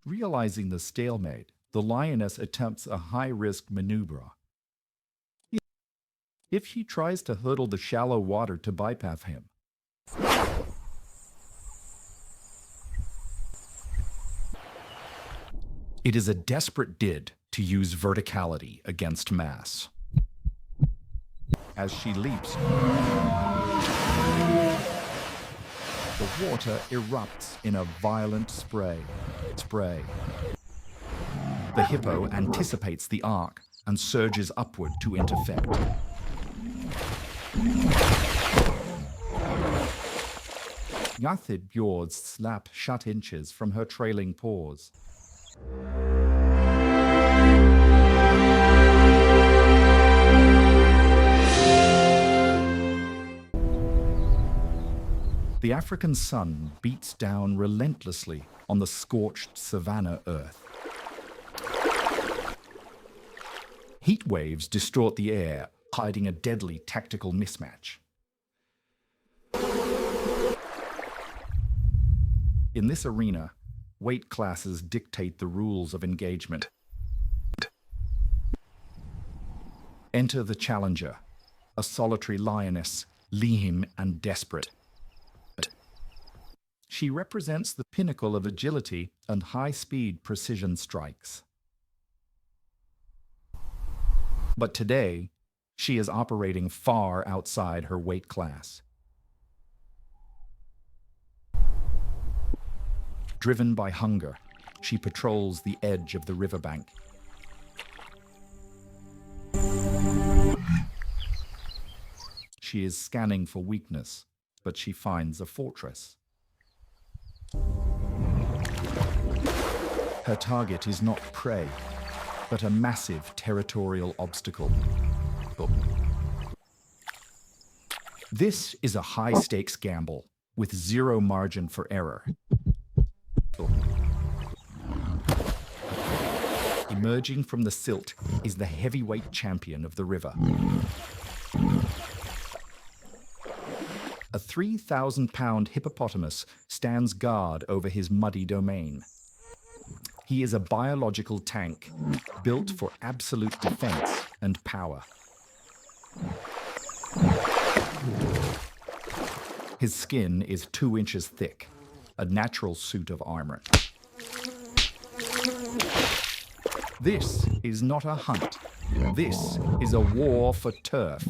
Realizing the stalemate, the lioness attempts a high-risk maneuver. If she tries to hurdle the shallow water to bypass him, it is a desperate bid to use verticality against mass. As she leaps, the water erupts in a violent spray. The hippo anticipates the arc and surges upward to intercept. Yathid fjords slap shut inches from her trailing paws. The African sun beats down relentlessly on the scorched savanna earth. Heat waves distort the air, hiding a deadly tactical mismatch. In this arena, weight classes dictate the rules of engagement. Enter the challenger, a solitary lioness, lean and desperate. She represents the pinnacle of agility and high-speed precision strikes. But today, she is operating far outside her weight class. Driven by hunger, she patrols the edge of the riverbank. She is scanning for weakness, but she finds a fortress. Her target is not prey, but a massive territorial obstacle. This is a high-stakes gamble with zero margin for error. Emerging from the silt is the heavyweight champion of the river. A 3,000-pound hippopotamus stands guard over his muddy domain. He is a biological tank, built for absolute defense and power. His skin is 2 inches thick, a natural suit of armor. This is not a hunt. This is a war for turf.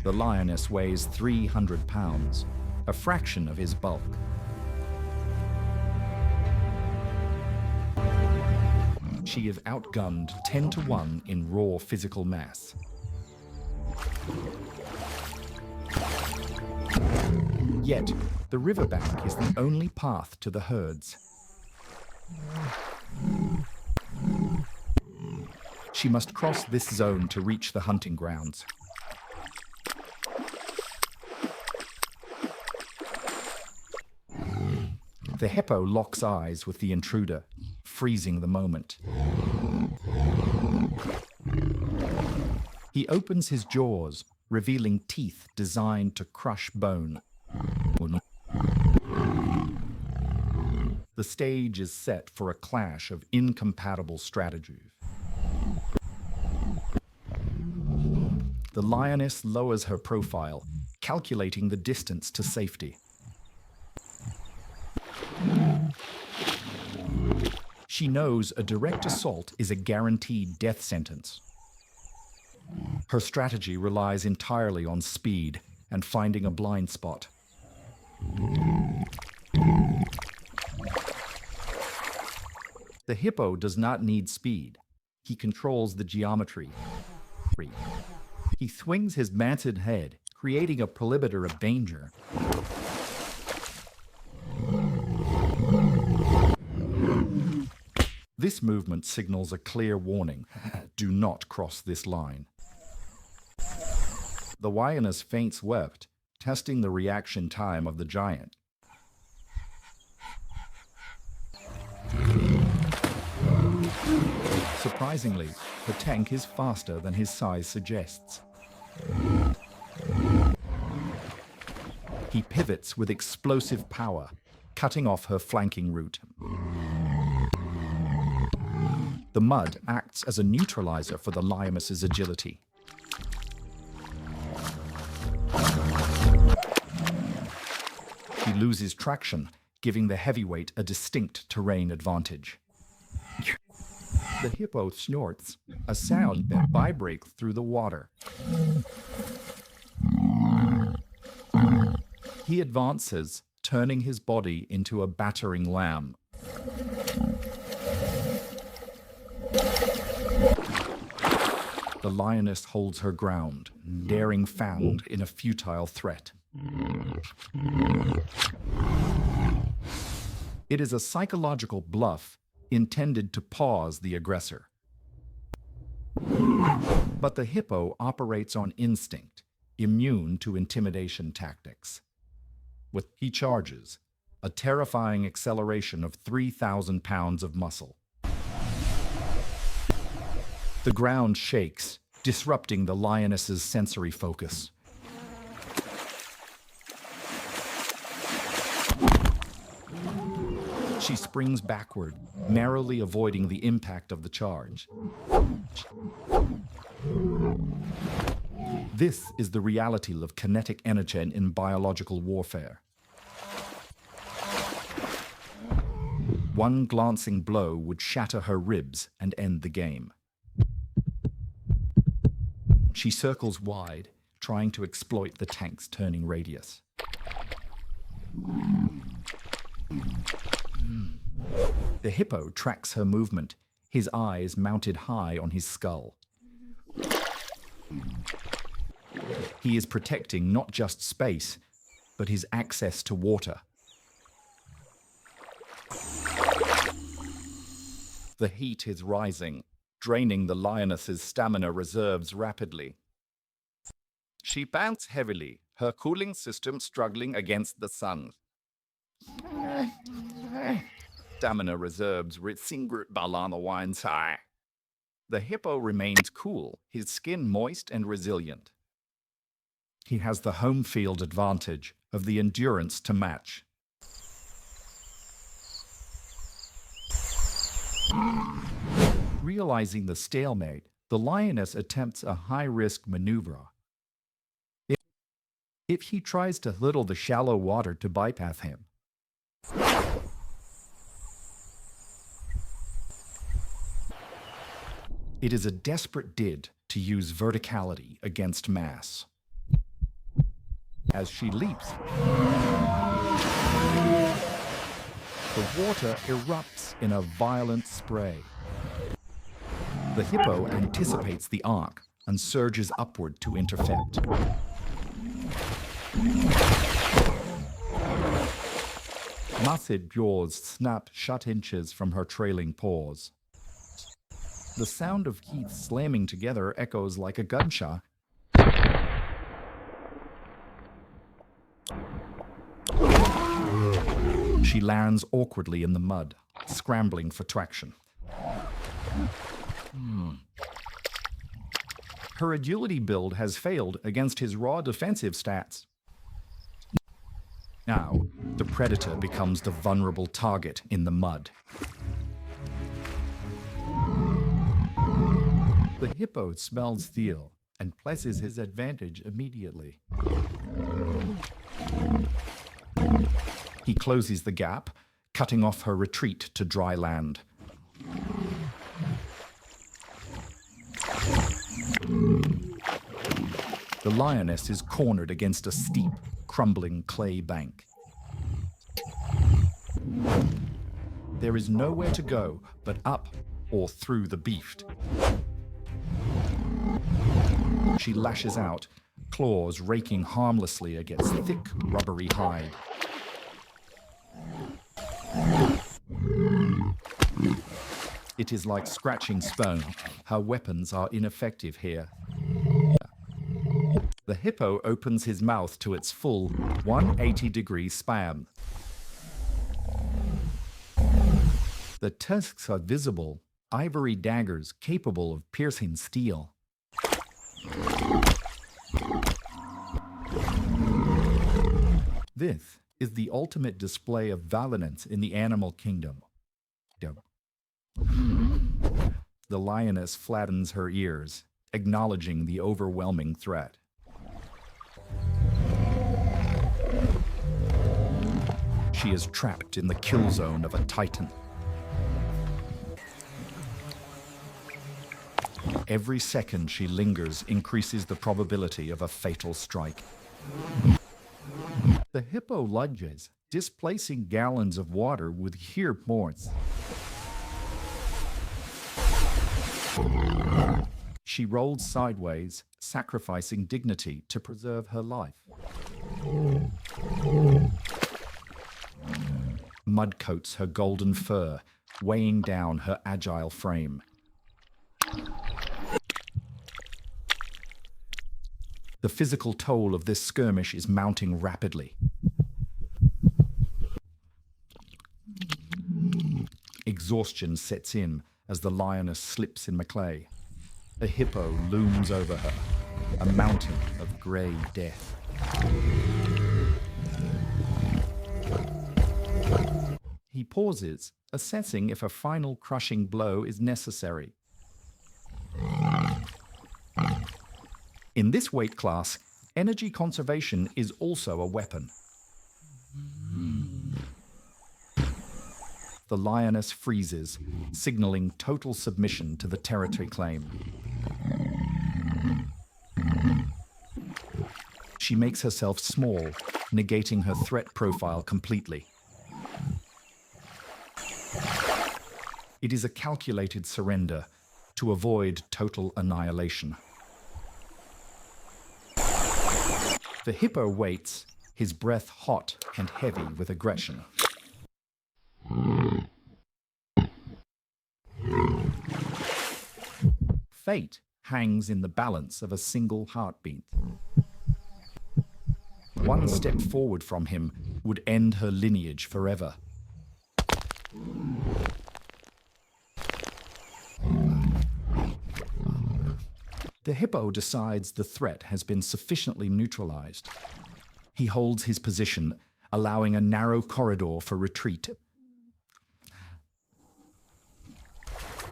The lioness weighs 300 pounds, a fraction of his bulk. She is outgunned 10 to 1 in raw physical mass. Yet, the riverbank is the only path to the herds. She must cross this zone to reach the hunting grounds. The hippo locks eyes with the intruder, freezing the moment. He opens his jaws, revealing teeth designed to crush bone. The stage is set for a clash of incompatible strategies. The lioness lowers her profile, calculating the distance to safety. She knows a direct assault is a guaranteed death sentence. Her strategy relies entirely on speed and finding a blind spot. The hippo does not need speed. He controls the geometry. He swings his massive head, creating a perimeter of danger. This movement signals a clear warning. Do not cross this line. The lioness feints left, testing the reaction time of the giant. Surprisingly, the tank is faster than his size suggests. He pivots with explosive power, cutting off her flanking route. The mud acts as a neutralizer for the lioness's agility. He loses traction, giving the heavyweight a distinct terrain advantage. The hippo snorts, a sound that vibrates through the water. He advances, turning his body into a battering ram. The lioness holds her ground, daring found in a futile threat. It is a psychological bluff intended to pause the aggressor. But the hippo operates on instinct, immune to intimidation tactics. He charges, a terrifying acceleration of 3,000 pounds of muscle. The ground shakes, disrupting the lioness's sensory focus. She springs backward, narrowly avoiding the impact of the charge. This is the reality of kinetic energy in biological warfare. One glancing blow would shatter her ribs and end the game. She circles wide, trying to exploit the tank's turning radius. The hippo tracks her movement, his eyes mounted high on his skull. He is protecting not just space, but his access to water. The heat is rising, draining the lioness's stamina reserves rapidly. She pants heavily, her cooling system struggling against the sun. Stamina reserves ritsingurt balana wines high. The hippo remains cool, his skin moist and resilient. He has the home field advantage of the endurance to match. Realizing the stalemate, the lioness attempts a high-risk maneuver. If he tries to hurdle the shallow water to bypass him, it is a desperate bid to use verticality against mass. As she leaps, the water erupts in a violent spray. The hippo anticipates the arc and surges upward to intercept. Massive jaws snap shut inches from her trailing paws. The sound of teeth slamming together echoes like a gunshot. She lands awkwardly in the mud, scrambling for traction. Her agility build has failed against his raw defensive stats. Now, the predator becomes the vulnerable target in the mud. The hippo smells steel and places his advantage immediately. He closes the gap, cutting off her retreat to dry land. The lioness is cornered against a steep, crumbling clay bank. There is nowhere to go but up or through the beast. She lashes out, claws raking harmlessly against thick, rubbery hide. It is like scratching stone. Her weapons are ineffective here. The hippo opens his mouth to its full 180-degree span. The tusks are visible, ivory daggers capable of piercing steel. This is the ultimate display of valence in the animal kingdom. The lioness flattens her ears, acknowledging the overwhelming threat. She is trapped in the kill zone of a titan. Every second she lingers increases the probability of a fatal strike. The hippo lunges, displacing gallons of water with sheer force. She rolls sideways, sacrificing dignity to preserve her life. Mud coats her golden fur, weighing down her agile frame. The physical toll of this skirmish is mounting rapidly. Exhaustion sets in as the lioness slips in the clay. A hippo looms over her, a mountain of grey death. He pauses, assessing if a final crushing blow is necessary. In this weight class, energy conservation is also a weapon. The lioness freezes, signaling total submission to the territory claim. She makes herself small, negating her threat profile completely. It is a calculated surrender to avoid total annihilation. The hippo waits, his breath hot and heavy with aggression. Fate hangs in the balance of a single heartbeat. One step forward from him would end her lineage forever. The hippo decides the threat has been sufficiently neutralized. He holds his position, allowing a narrow corridor for retreat.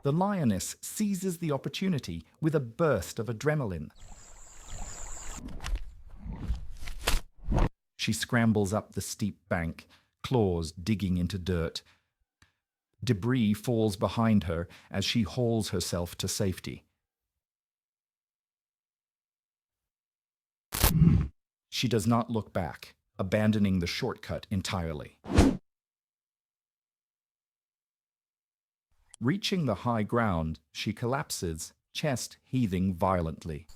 The lioness seizes the opportunity with a burst of adrenaline. She scrambles up the steep bank, claws digging into dirt. Debris falls behind her as she hauls herself to safety. She does not look back, abandoning the shortcut entirely. Reaching the high ground, she collapses, chest heaving violently.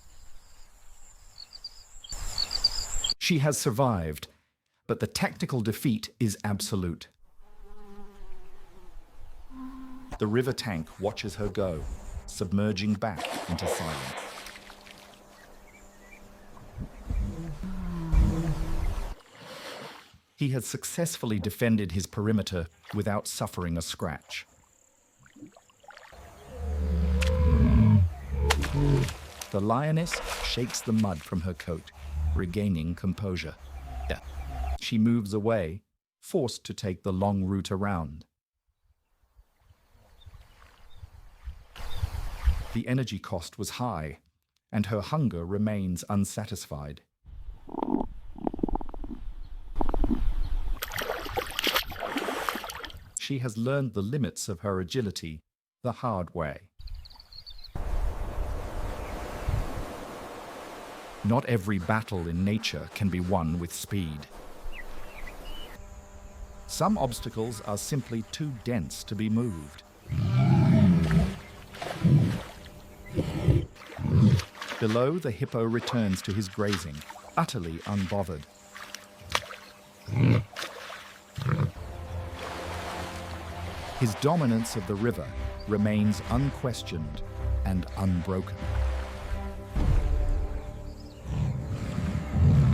She has survived, but the tactical defeat is absolute. The river tank watches her go, submerging back into silence. He has successfully defended his perimeter without suffering a scratch. The lioness shakes the mud from her coat, regaining composure. She moves away, forced to take the long route around. The energy cost was high, and her hunger remains unsatisfied. She has learned the limits of her agility the hard way. Not every battle in nature can be won with speed. Some obstacles are simply too dense to be moved. Below, the hippo returns to his grazing, utterly unbothered. His dominance of the river remains unquestioned and unbroken.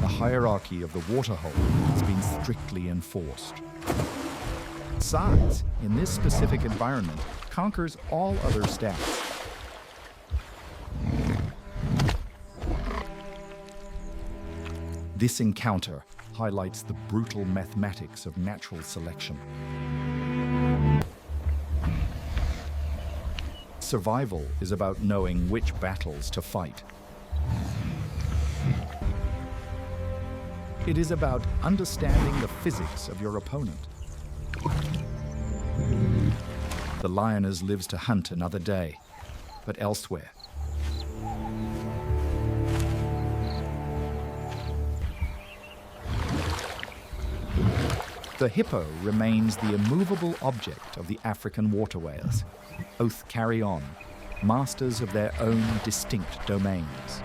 The hierarchy of the waterhole has been strictly enforced. Size, in this specific environment, conquers all other stats. This encounter highlights the brutal mathematics of natural selection. Survival is about knowing which battles to fight. It is about understanding the physics of your opponent. The lioness lives to hunt another day, but elsewhere. The hippo remains the immovable object of the African waterways. Both carry on, masters of their own distinct domains.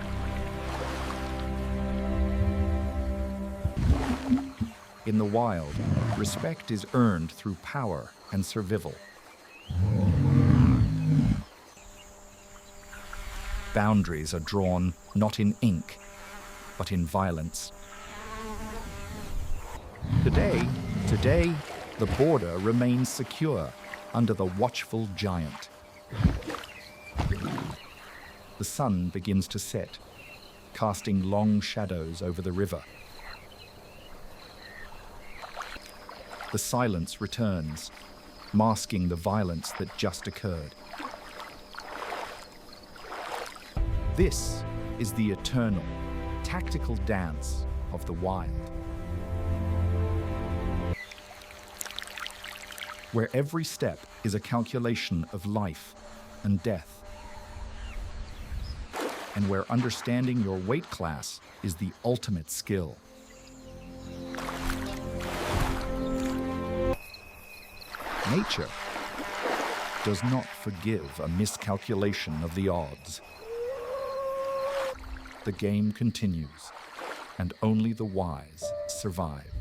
In the wild, respect is earned through power and survival. Boundaries are drawn not in ink, but in violence. Today, the border remains secure under the watchful giant. The sun begins to set, casting long shadows over the river. The silence returns, masking the violence that just occurred. This is the eternal, tactical dance of the wild, where every step is a calculation of life and death, and where understanding your weight class is the ultimate skill. Nature does not forgive a miscalculation of the odds. The game continues, and only the wise survive.